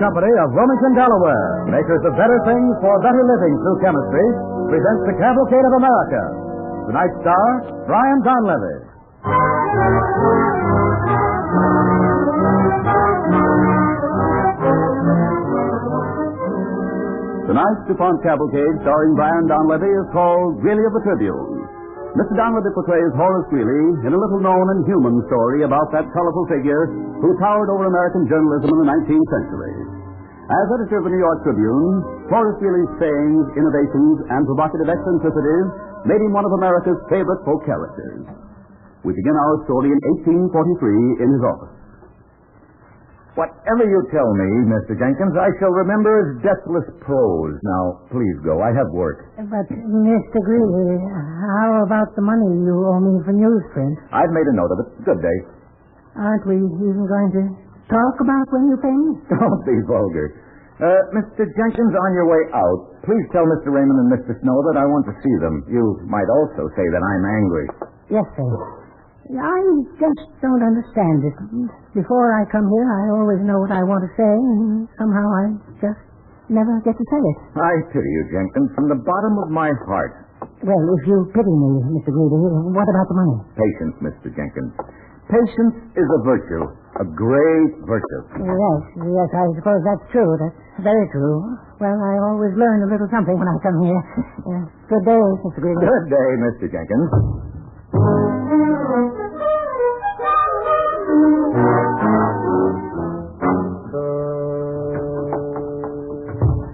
Company of Wilmington, Delaware, makers of better things for better living through chemistry, presents the Cavalcade of America. Tonight's star, Brian Donlevy. Tonight's DuPont Cavalcade, starring Brian Donlevy, is called Greeley of the Tribune. Mr. Donlevy portrays Horace Greeley in a little-known and human story about that colorful figure who towered over American journalism in the 19th century. As editor of the New York Tribune, Horace Greeley's sayings, innovations, and provocative eccentricities made him one of America's favorite folk characters. We begin our story in 1843 in his office. Whatever you tell me, Mr. Jenkins, I shall remember as deathless prose. Now, please go. I have work. But, Mr. Greeley, how about the money you owe me for newsprint? I've made a note of it. Good day. Aren't we even going to talk about when you pay me? Don't be vulgar. Mr. Jenkins, on your way out, please tell Mr. Raymond and Mr. Snow that I want to see them. You might also say that I'm angry. Yes, sir. I just don't understand it. Before I come here, I always know what I want to say, and somehow I just never get to say it. I pity you, Jenkins, from the bottom of my heart. Well, if you pity me, Mr. Greeley, what about the money? Patience, Mr. Jenkins. Patience is a virtue, a great virtue. Yes, I suppose that's true. That's very true. Well, I always learn a little something when I come here. Good day, Mr. Greeley. Good day, Mr. Jenkins.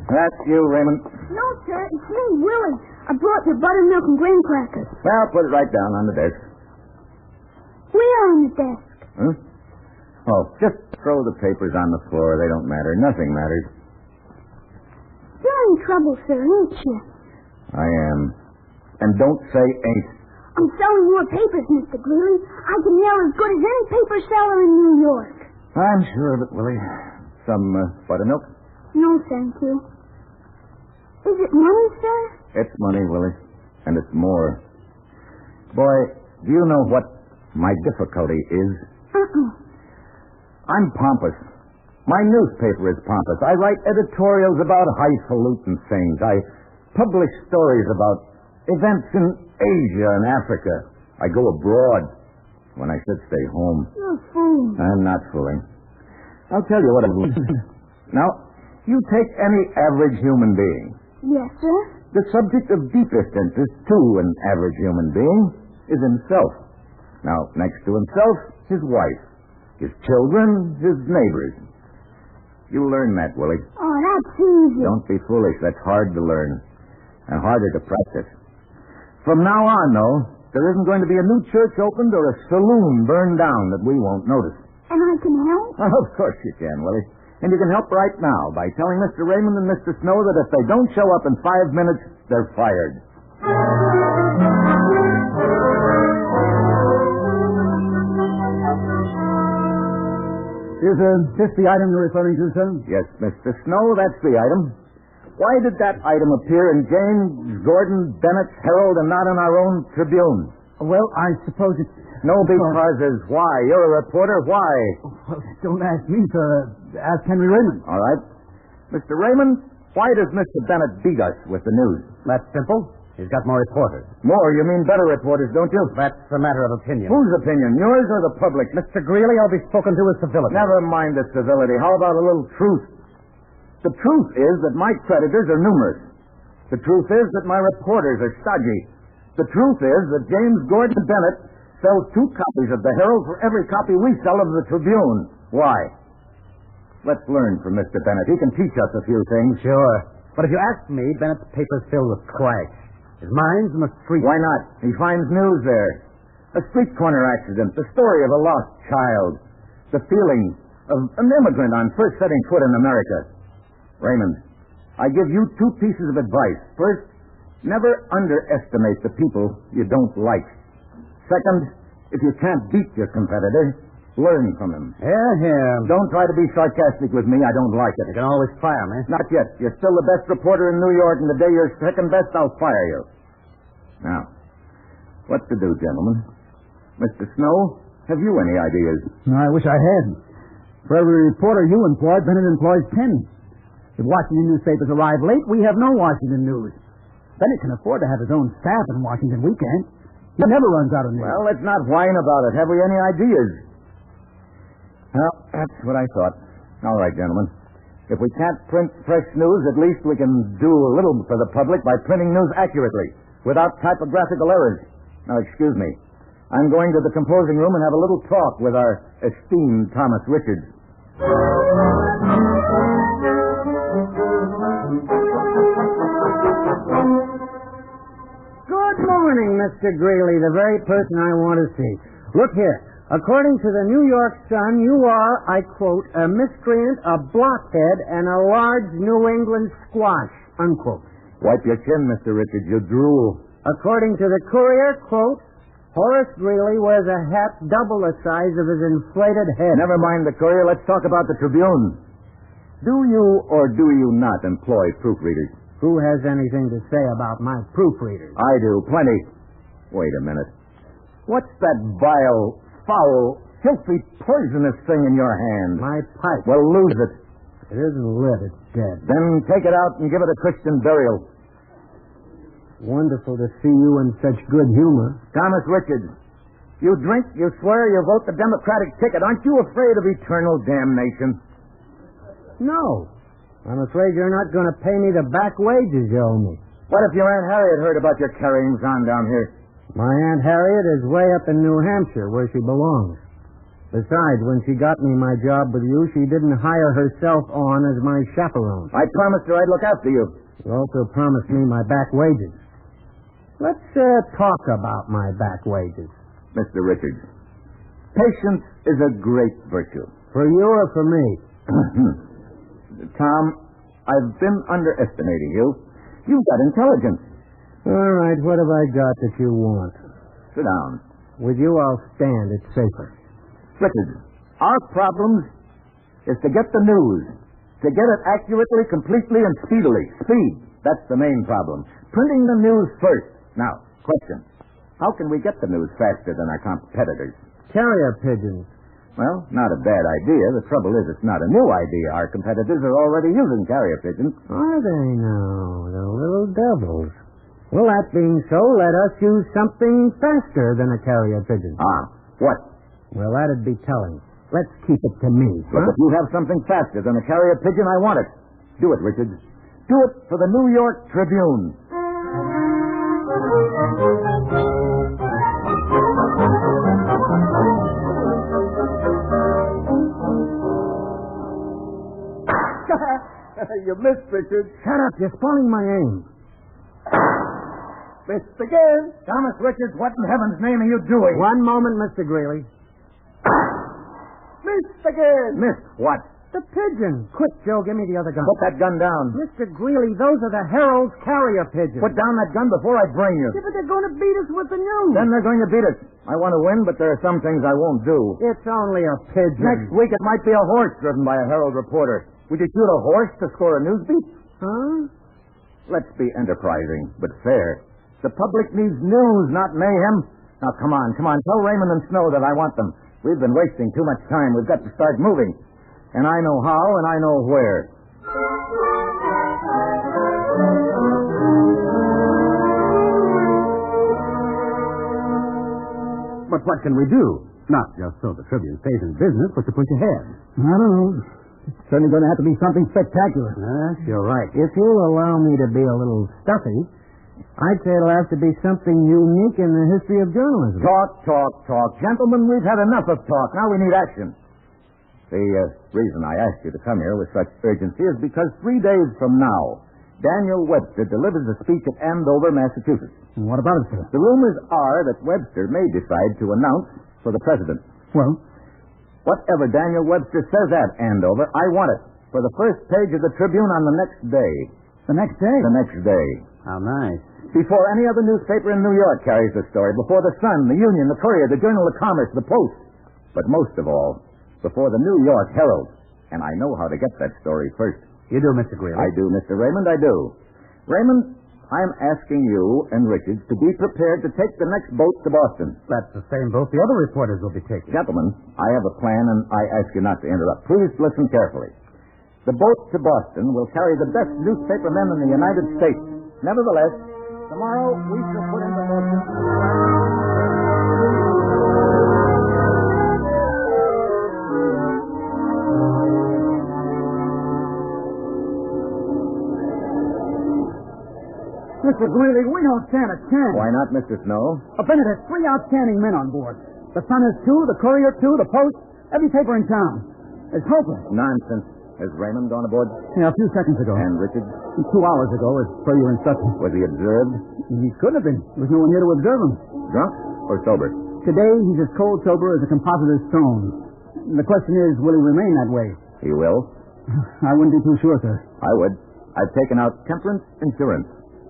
That's you, Raymond. No, sir, it's me, Willie. I brought your buttermilk and graham crackers. Well, put it right down on the desk. Where on the desk? Huh? Oh, just throw the papers on the floor. They don't matter. Nothing matters. You're in trouble, sir, ain't you? I am. And don't say ain't. I'm selling more papers, Mr. Greeley. I can yell as good as any paper seller in New York. I'm sure of it, Willie. Some buttermilk? No, thank you. Is it money, sir? It's money, Willie. And it's more. Boy, do you know what my difficulty is? I'm pompous. My newspaper is pompous. I write editorials about highfalutin things. I publish stories about events in Asia and Africa. I go abroad when I should stay home. You're fooling. I'm not fooling. I'll tell you what I mean. Now, you take any average human being. Yes, sir? The subject of deepest interest to an average human being is himself. Now, next to himself, his wife, his children, his neighbors. You'll learn that, Willie. Oh, that's easy. Don't be foolish. That's hard to learn and harder to practice. From now on, though, there isn't going to be a new church opened or a saloon burned down that we won't notice. And I can help? Oh, of course you can, Willie. And you can help right now by telling Mr. Raymond and Mr. Snow that if they don't show up in 5 minutes, they're fired. Is this the item you're referring to, sir? Yes, Mr. Snow, that's the item. Why did that item appear in James Gordon Bennett's Herald and not in our own Tribune? Well, I suppose it's... No because is why. You're a reporter. Why? Well, don't ask me, sir. Ask Henry Raymond. All right. Mr. Raymond, why does Mr. Bennett beat us with the news? That's simple. He's got more reporters. More? You mean better reporters, don't you? That's a matter of opinion. Whose opinion? Yours or the public? Mr. Greeley, I'll be spoken to with civility. Never mind the civility. How about a little truth? The truth is that my creditors are numerous. The truth is that my reporters are stodgy. The truth is that James Gordon Bennett sells 2 copies of the Herald for every copy we sell of the Tribune. Why? Let's learn from Mr. Bennett. He can teach us a few things. Sure. But if you ask me, Bennett's paper's filled with trash. His mind's in the street. Why not? He finds news there. A street corner accident, the story of a lost child, the feeling of an immigrant on first setting foot in America. Raymond, I give you 2 pieces of advice. First, never underestimate the people you don't like. Second, if you can't beat your competitor, learn from him. Yeah. Don't try to be sarcastic with me. I don't like it. You can always fire me. Not yet. You're still the best reporter in New York, and the day you're second best, I'll fire you. Now, what to do, gentlemen? Mr. Snow, have you any ideas? No, I wish I had. For every reporter you employ, Bennett employs 10. If Washington newspapers arrive late, we have no Washington news. Bennett can afford to have his own staff in Washington. We can't. He never runs out of news. Well, let's not whine about it. Have we any ideas? Well, that's what I thought. All right, gentlemen. If we can't print fresh news, at least we can do a little for the public by printing news accurately, without typographical errors. Now, excuse me. I'm going to the composing room and have a little talk with our esteemed Thomas Richards. Good morning, Mr. Greeley, the very person I want to see. Look here. According to the New York Sun, you are, I quote, a miscreant, a blockhead, and a large New England squash, unquote. Wipe your chin, Mr. Richards. You drool. According to the Courier, quote, Horace Greeley wears a hat double the size of his inflated head. Never mind the Courier. Let's talk about the Tribune. Do you or do you not employ proofreaders? Who has anything to say about my proofreaders? I do. Plenty. Wait a minute. What's that vile, foul, filthy, poisonous thing in your hand? My pipe. Well, lose it. It isn't lit. It's dead. Then take it out and give it a Christian burial. Wonderful to see you in such good humor. Thomas Richards, you drink, you swear, you vote the Democratic ticket. Aren't you afraid of eternal damnation? No. I'm afraid you're not going to pay me the back wages you owe me. What if your Aunt Harriet heard about your carryings on down here? My Aunt Harriet is way up in New Hampshire, where she belongs. Besides, when she got me my job with you, she didn't hire herself on as my chaperone. I promised her I'd look after you. You also promised me my back wages. Let's talk about my back wages. Mr. Richards, patience is a great virtue. For you or for me? Tom, I've been underestimating you. You've got intelligence. All right, what have I got that you want? Sit down. With you, I'll stand. It's safer. Richards, our problem is to get the news. To get it accurately, completely, and speedily. Speed. That's the main problem. Printing the news first. Now, question. How can we get the news faster than our competitors? Carrier pigeons. Well, not a bad idea. The trouble is, it's not a new idea. Our competitors are already using carrier pigeons. Are they now? The little devils. Well, that being so, let us use something faster than a carrier pigeon. Ah, what? Well, that'd be telling. Let's keep it to me. Look, if you have something faster than a carrier pigeon, I want it. Do it, Richards. Do it for the New York Tribune. You missed, Richard. Shut up. You're spoiling my aim. Missed again. Thomas Richards, what in heaven's name are you doing? One moment, Mr. Greeley. Missed again. Missed what? The pigeon. Quick, Joe, give me the other gun. Put that gun down. Mr. Greeley, those are the Herald's carrier pigeons. Put down that gun before I brain you. Yeah, but they're going to beat us with the news. Then they're going to beat us. I want to win, but there are some things I won't do. It's only a pigeon. Next week it might be a horse driven by a Herald reporter. Would you shoot a horse to score a news beat? Huh? Let's be enterprising, but fair. The public needs news, not mayhem. Now, come on. Tell Raymond and Snow that I want them. We've been wasting too much time. We've got to start moving. And I know how, and I know where. But what can we do? Not just so the Tribune stays in business, but to push ahead. I don't know. It's certainly going to have to be something spectacular. Yes, you're right. If you'll allow me to be a little stuffy, I'd say it'll have to be something unique in the history of journalism. Talk. Gentlemen, we've had enough of talk. Now we need action. The reason I asked you to come here with such urgency is because 3 days from now, Daniel Webster delivers a speech at Andover, Massachusetts. And what about it, sir? The rumors are that Webster may decide to announce for the president. Well? Whatever Daniel Webster says at Andover, I want it for the first page of the Tribune on the next day. The next day? The next day. How nice. Before any other newspaper in New York carries the story. Before the Sun, the Union, the Courier, the Journal of Commerce, the Post. But most of all, before the New York Herald. And I know how to get that story first. You do, Mr. Greeley. I do, Mr. Raymond, I do. Raymond, I'm asking you and Richards to be prepared to take the next boat to Boston. That's the same boat the other reporters will be taking. Gentlemen, I have a plan, and I ask you not to interrupt. Please listen carefully. The boat to Boston will carry the best newspaper men in the United States. Nevertheless, tomorrow we shall put into motion... Mr. Greeley, we don't stand a chance. Why not, Mr. Snow? Bennett has 3 outstanding men on board. The Sun has 2, the Courier 2, the Post, every paper in town. It's hopeless. Nonsense. Has Raymond gone aboard? Yeah, a few seconds ago. And Richards? 2 hours ago, as per your instructions. Was he observed? He could have been. There was no one here to observe him. Drunk or sober? Today, he's as cold sober as a compositor's stone. The question is, will he remain that way? He will. I wouldn't be too sure, sir. I would. I've taken out temperance insurance.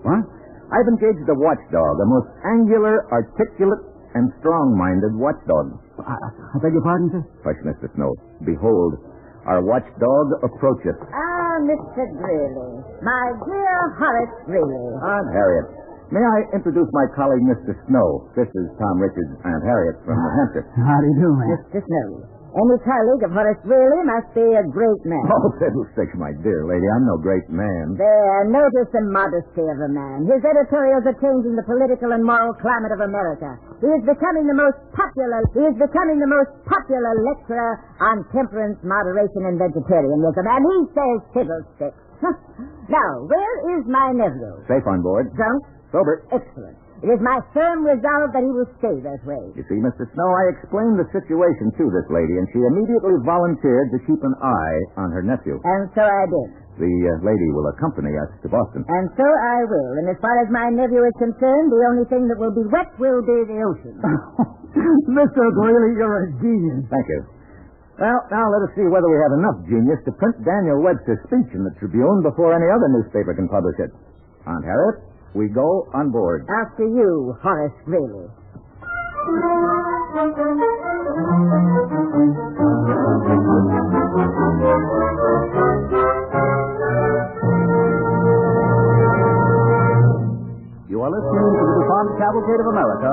What? I've engaged a watchdog, a most angular, articulate, and strong-minded watchdog. I beg your pardon, sir? Hush, Mr. Snow. Behold, our watchdog approacheth. Ah, Mr. Greeley. My dear Horace Greeley. Aunt Harriet, may I introduce my colleague, Mr. Snow? This is Tom Richards' Aunt Harriet from New Hampshire. How do you do, man? Mr. Snow. Any colleague of Horace Greeley must be a great man. Oh, fiddlesticks, my dear lady. I'm no great man. There, notice the modesty of a man. His editorials are changing the political and moral climate of America. He is becoming the most popular lecturer on temperance, moderation, and vegetarianism, and he says fiddlesticks. Now, where is my nephew? Safe on board. Drunk? Sober. Excellent. It is my firm resolve that he will stay that way. You see, Mr. Snow, I explained the situation to this lady, and she immediately volunteered to keep an eye on her nephew. And so I did. The lady will accompany us to Boston. And so I will. And as far as my nephew is concerned, the only thing that will be wet will be the ocean. Mr. Greeley, you're a genius. Thank you. Well, now let us see whether we have enough genius to print Daniel Webster's speech in the Tribune before any other newspaper can publish it. Aunt Harriet, we go on board. After you, Horace Greeley. You are listening to the DuPont Cavalcade of America,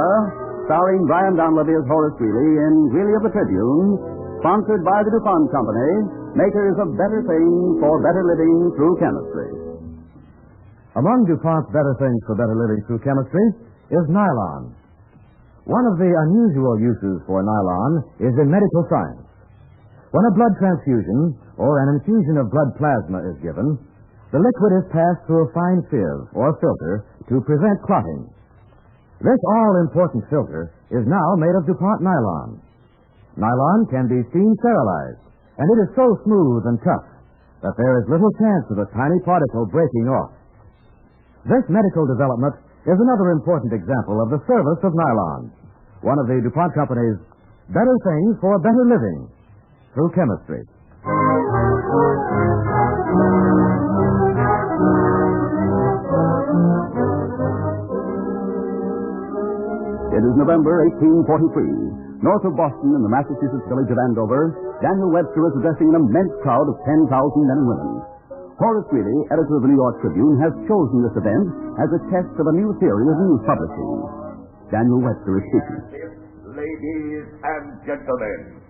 starring Brian Donlevy as Horace Greeley in Greeley of the Tribune, sponsored by the DuPont Company, makers of better things for better living through chemistry. Among DuPont's better things for better living through chemistry is nylon. One of the unusual uses for nylon is in medical science. When a blood transfusion or an infusion of blood plasma is given, the liquid is passed through a fine sieve or filter to prevent clotting. This all-important filter is now made of DuPont nylon. Nylon can be steam sterilized, and it is so smooth and tough that there is little chance of a tiny particle breaking off. This medical development is another important example of the service of nylon, one of the DuPont Company's better things for better living through chemistry. It is November 1843. North of Boston, in the Massachusetts village of Andover, Daniel Webster is addressing an immense crowd of 10,000 men and women. Horace Greeley, editor of the New York Tribune, has chosen this event as a test of a new theory of news publishing. Daniel Webster is speaking. Ladies and gentlemen,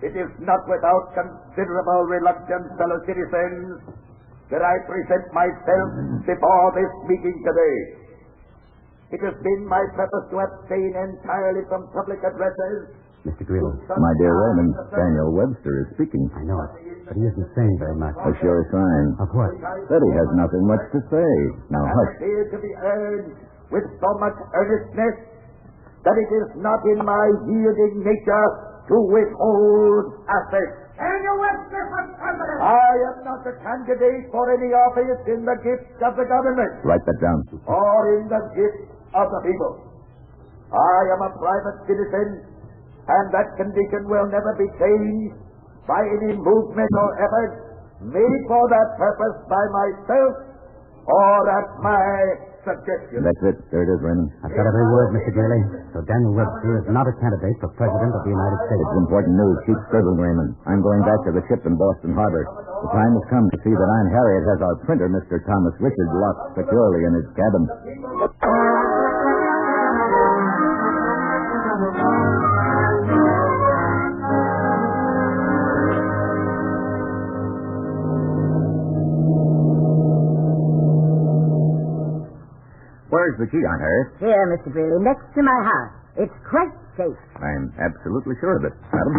it is not without considerable reluctance, fellow citizens, that I present myself before this meeting today. It has been my purpose to abstain entirely from public addresses. Mr. Greeley. My dear Raymond, Daniel Webster is speaking. I know it, but he isn't saying very much. A sure sign. Of what? That he has nothing much to say. Now hush. Appear to be urged with so much earnestness that it is not in my yielding nature to withhold assets. Daniel Webster for president. I am not a candidate for any office in the gifts of the government. Write that down. Or in the gifts of the people. I am a private citizen, and that condition will never be changed by any movement or effort made for that purpose by myself or at my suggestion. That's it. There it is, Raymond. I've got every word, Mr. Greeley. So Daniel Webster is not a candidate for President of the United States. It's important news. Keep scribbling, Raymond. I'm going back to the ship in Boston Harbor. The time has come to see that Aunt Harriet has our printer, Mr. Thomas Richards, locked securely in his cabin. Where's the key, Aunt Harriet? Here, Mr. Greeley, next to my house. It's quite safe. I'm absolutely sure of it, madam.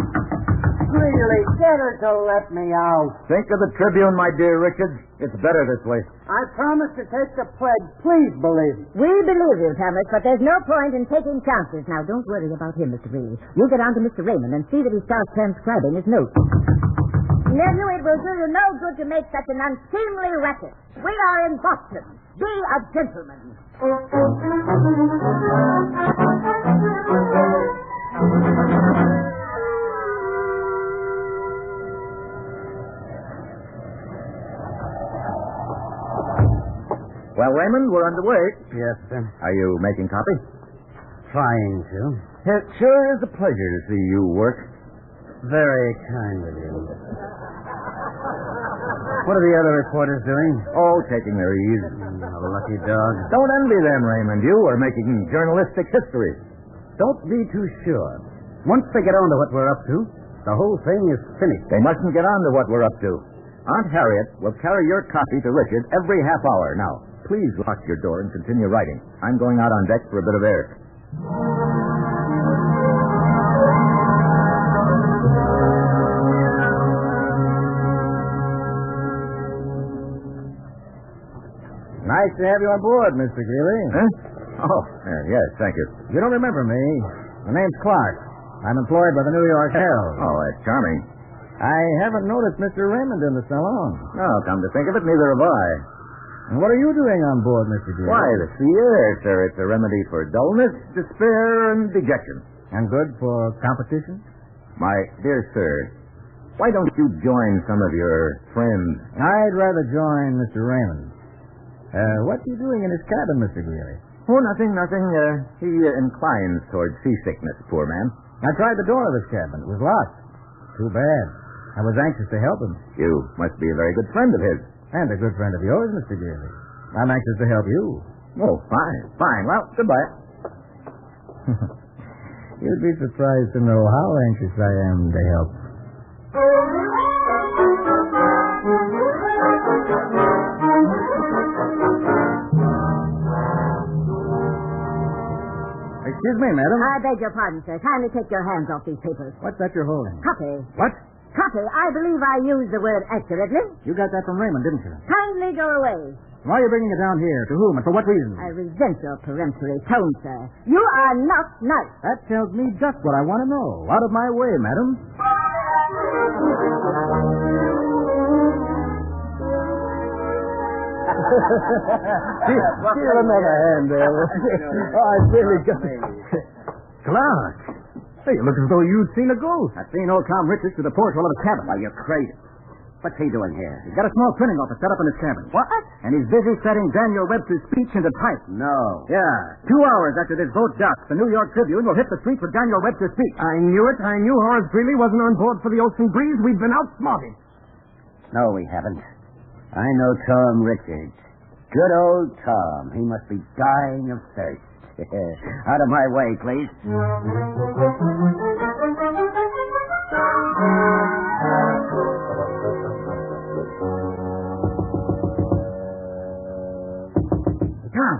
Really, get her to let me out. Think of the Tribune, my dear Richard. It's better this way. I promise to take the pledge. Please believe me. We believe you, Thomas, but there's no point in taking chances. Now, don't worry about him, Mr. Greeley. You get on to Mr. Raymond and see that he starts transcribing his notes. Nephew, it will do you no good to make such an unseemly racket. We are in Boston. Be a gentleman. Well, Raymond, we're underway. Yes, sir. Are you making copy? Trying to. It sure is a pleasure to see you work. Very kind of you. What are the other reporters doing? Oh, taking their ease. Lucky dog. Don't envy them, Raymond. You are making journalistic history. Don't be too sure. Once they get on to what we're up to, the whole thing is finished. They mustn't get on to what we're up to. Aunt Harriet will carry your copy to Richard every half hour. Now, please lock your door and continue writing. I'm going out on deck for a bit of air. Nice to have you on board, Mr. Greeley. Huh? Oh, yes, thank you. You don't remember me. My name's Clark. I'm employed by the New York Herald. Oh, that's charming. I haven't noticed Mr. Raymond in the salon. Oh, come to think of it, neither have I. And what are you doing on board, Mr. Greeley? Why, the sea air, sir. It's a remedy for dullness, despair, and dejection. And good for competition? My dear sir, why don't you join some of your friends? I'd rather join Mr. Raymond. What's he doing in his cabin, Mr. Greeley? Oh, nothing. He inclines toward seasickness, poor man. I tried the door of his cabin. It was locked. Too bad. I was anxious to help him. You must be a very good friend of his. And a good friend of yours, Mr. Greeley. I'm anxious to help you. Oh, fine. Well, goodbye. You'd be surprised to know how anxious I am to help. Excuse me, madam. I beg your pardon, sir. Kindly take your hands off these papers. What's that you're holding? Copy. What? Copy. I believe I used the word accurately. You got that from Raymond, didn't you? Kindly go away. Why are you bringing it down here? To whom and for what reason? I resent your peremptory tone, sir. You are not nice. That tells me just what I want to know. Out of my way, madam. Here, another hand there. I really got Clark. Hey, you look as though you'd seen a ghost. I've seen old Tom Richards to the porthole of his cabin. Why, you're crazy. What's he doing here? He's got a small printing office set up in his cabin. What? And he's busy setting Daniel Webster's speech into type. No. Yeah. 2 hours after this boat docks, the New York Tribune will hit the streets with Daniel Webster's speech. I knew it. I knew Horace Greeley wasn't on board for the ocean breeze. We've been outsmarted. No, we haven't. I know Tom Richards. Good old Tom. He must be dying of thirst. Out of my way, please. Tom.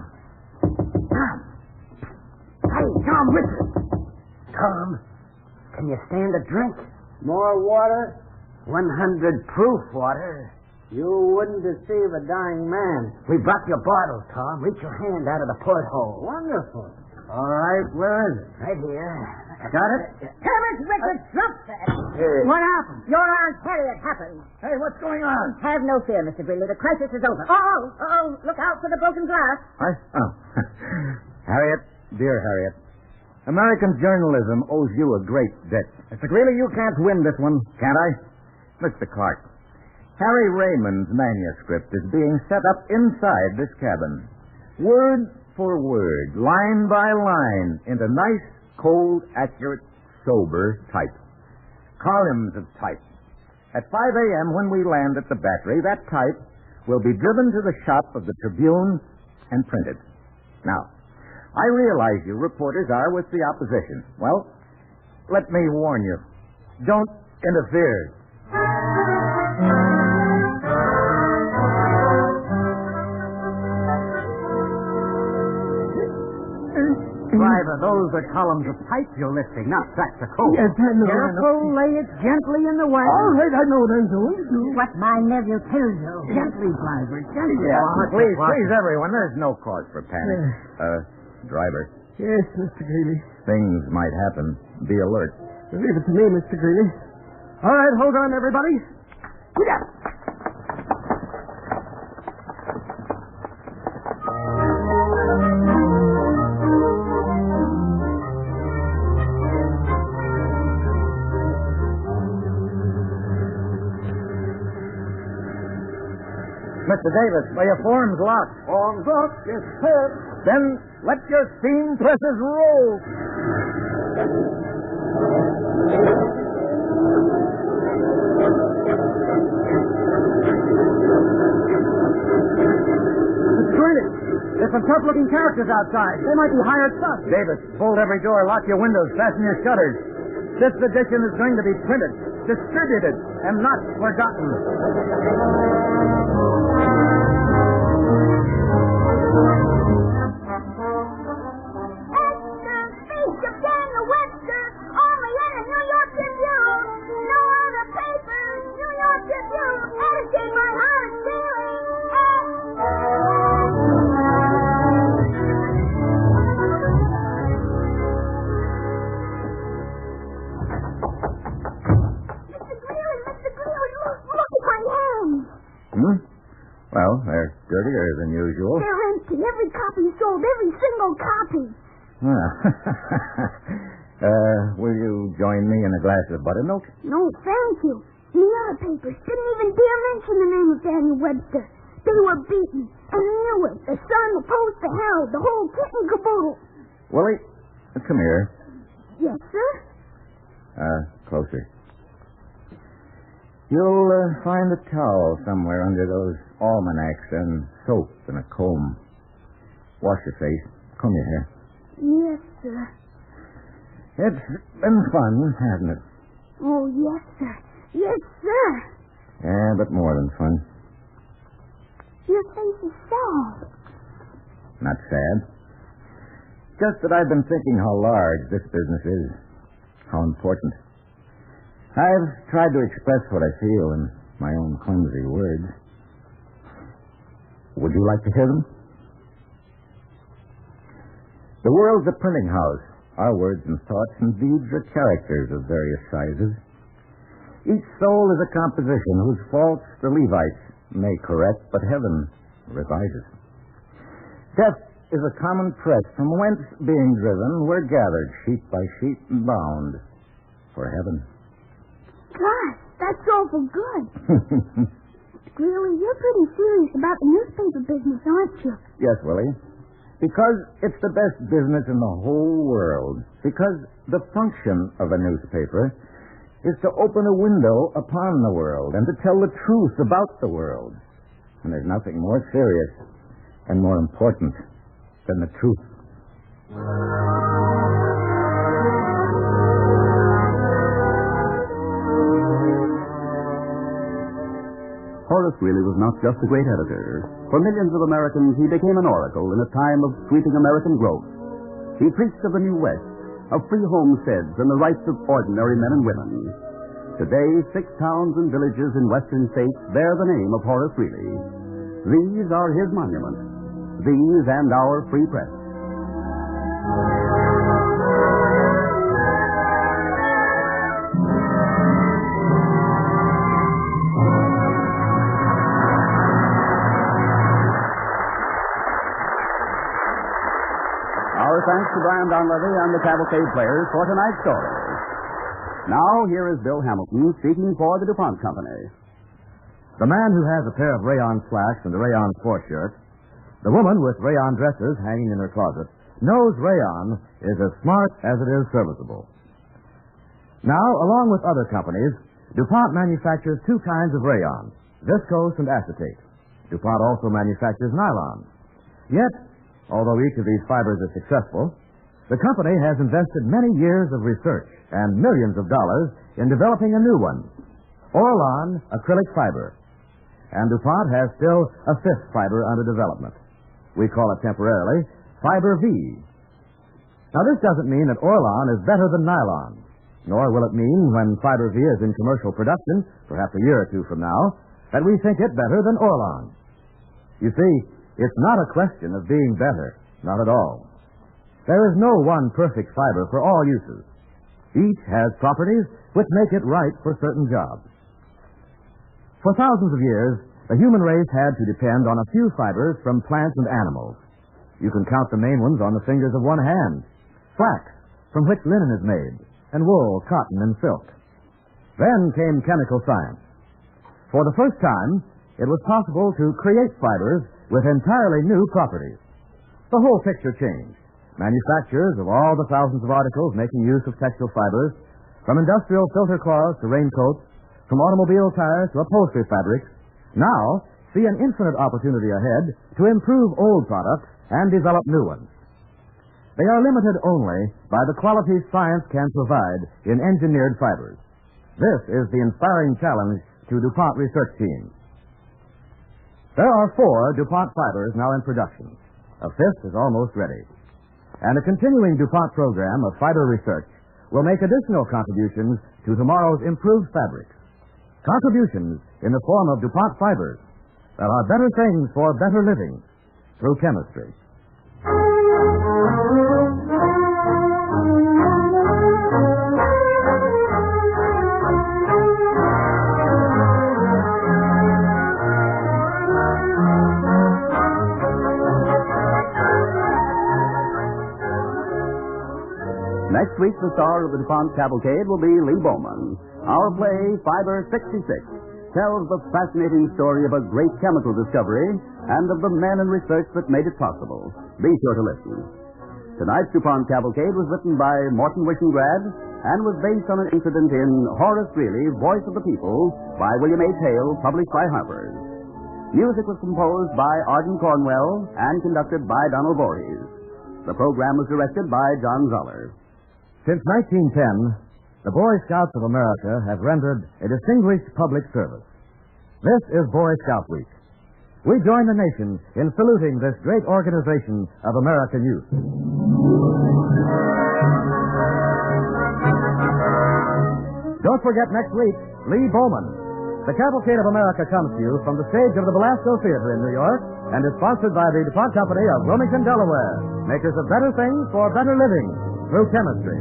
Hey, Tom Richards. Tom, can you stand a drink? More water? 100 proof water. You wouldn't deceive a dying man. We brought your bottle, Tom. Reach your hand out of the porthole. Wonderful. All right, where is it? Right here. Got it? Thomas Richards, drop that. What happened? Your Aunt Harriet happened. Hey, what's going on? Have no fear, Mr. Greeley. The crisis is over. Oh, look out for the broken glass. Harriet, dear Harriet, American journalism owes you a great debt. Mr. Greeley, you can't win this one. Can't I? Mr. Clark, Harry Raymond's manuscript is being set up inside this cabin. Word for word, line by line, into nice, cold, accurate, sober type. Columns of type. At 5 a.m. when we land at the Battery, that type will be driven to the shop of the Tribune and printed. Now, I realize you reporters are with the opposition. Well, let me warn you. Don't interfere. Driver, those are columns of type you're lifting, not sacks of coal. Yes, I know. Careful, lay it gently in the wagon. All right, I know what I'm doing. What my nephew tells you. Gently, driver, gently. Please, everyone, there's no cause for panic. Driver, Yes, Mr. Greeley. things might happen. Be alert. Leave it to me, Mr. Greeley. All right, hold on, everybody. Get up. Mr. Davis, are your forms locked? Forms up, yes, sir. Then let your steam presses roll. Mr. Greeley, there's some tough-looking characters outside. They might be hired suspects. Davis, bolt every door, lock your windows, fasten your shutters. This edition is going to be printed, distributed, and not forgotten. Well, they're dirtier than usual. They're empty. Every copy sold. Every single copy. Will you join me in a glass of buttermilk? No, thank you. The other papers didn't even dare mention the name of Daniel Webster. They were beaten. And knew it. The Sun, the Post, the Herald, the whole kit and caboodle. Willie, come here. Yes, sir? Closer. You'll find a towel somewhere under those almanacs and soap and a comb. Wash your face. Comb your hair. Yes, sir. It's been fun, hasn't it? Oh, yes, sir. Yes, sir. Yeah, but more than fun. Your face is sad. Not sad. Just that I've been thinking how large this business is. How important. I've tried to express what I feel in my own clumsy words. Would you like to hear them? The world's a printing house. Our words and thoughts and deeds are characters of various sizes. Each soul is a composition whose faults the Levites may correct, but heaven revises. Death is a common press from whence, being driven, we're gathered sheet by sheet and bound for heaven. Gosh, that's awful good. Really, you're pretty serious about the newspaper business, aren't you? Yes, Willie. Because it's the best business in the whole world. Because the function of a newspaper is to open a window upon the world and to tell the truth about the world. And there's nothing more serious and more important than the truth. Horace Greeley was not just a great editor. For millions of Americans, he became an oracle in a time of sweeping American growth. He preached of the New West, of free homesteads and the rights of ordinary men and women. Today, 6 towns and villages in western states bear the name of Horace Greeley. These are his monuments. These and our free press. Our thanks to Brian Donlevy and the Cavalcade players for tonight's story. Now, here is Bill Hamilton speaking for the DuPont Company. The man who has a pair of rayon slacks and a rayon sport shirt The woman with rayon dresses hanging in her closet knows rayon is as smart as it is serviceable. Now, along with other companies, DuPont manufactures two kinds of rayon, viscose and acetate. DuPont also manufactures nylon. Yet, although each of these fibers is successful, the company has invested many years of research and millions of dollars in developing a new one, Orlon acrylic fiber. And DuPont has still a fifth fiber under development. We call it temporarily Fiber V. Now, this doesn't mean that Orlon is better than nylon, nor will it mean when Fiber V is in commercial production, perhaps a year or two from now, that we think it better than Orlon. You see, it's not a question of being better, not at all. There is no one perfect fiber for all uses. Each has properties which make it right for certain jobs. For thousands of years, the human race had to depend on a few fibers from plants and animals. You can count the main ones on the fingers of one hand. Flax, from which linen is made, and wool, cotton, and silk. Then came chemical science. For the first time, it was possible to create fibers with entirely new properties. The whole picture changed. Manufacturers of all the thousands of articles making use of textile fibers, from industrial filter cloths to raincoats, from automobile tires to upholstery fabrics, now see an infinite opportunity ahead to improve old products and develop new ones. They are limited only by the qualities science can provide in engineered fibers. This is the inspiring challenge to DuPont research teams. There are 4 DuPont fibers now in production. A fifth is almost ready. And a continuing DuPont program of fiber research will make additional contributions to tomorrow's improved fabrics. Contributions in the form of DuPont fibers that are better things for better living through chemistry. Next week, the star of the DuPont Cavalcade will be Lee Bowman. Our play, Fiber 66, tells the fascinating story of a great chemical discovery and of the men and research that made it possible. Be sure to listen. Tonight's DuPont Cavalcade was written by Morton Wishengrad and was based on an incident in Horace Greeley, Voice of the People, by William H. Hale, published by Harper's. Music was composed by Arden Cornwell and conducted by Donald Voorhees. The program was directed by John Zoller. Since 1910, the Boy Scouts of America have rendered a distinguished public service. This is Boy Scout Week. We join the nation in saluting this great organization of American youth. Don't forget next week, Lee Bowman. The Cavalcade of America comes to you from the stage of the Belasco Theater in New York and is sponsored by the DuPont Company of Wilmington, Delaware, makers of better things for better living through chemistry.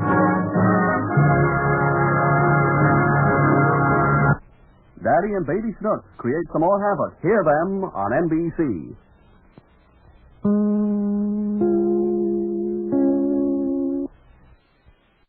Daddy and Baby Snooks create some more havoc. Hear them on NBC.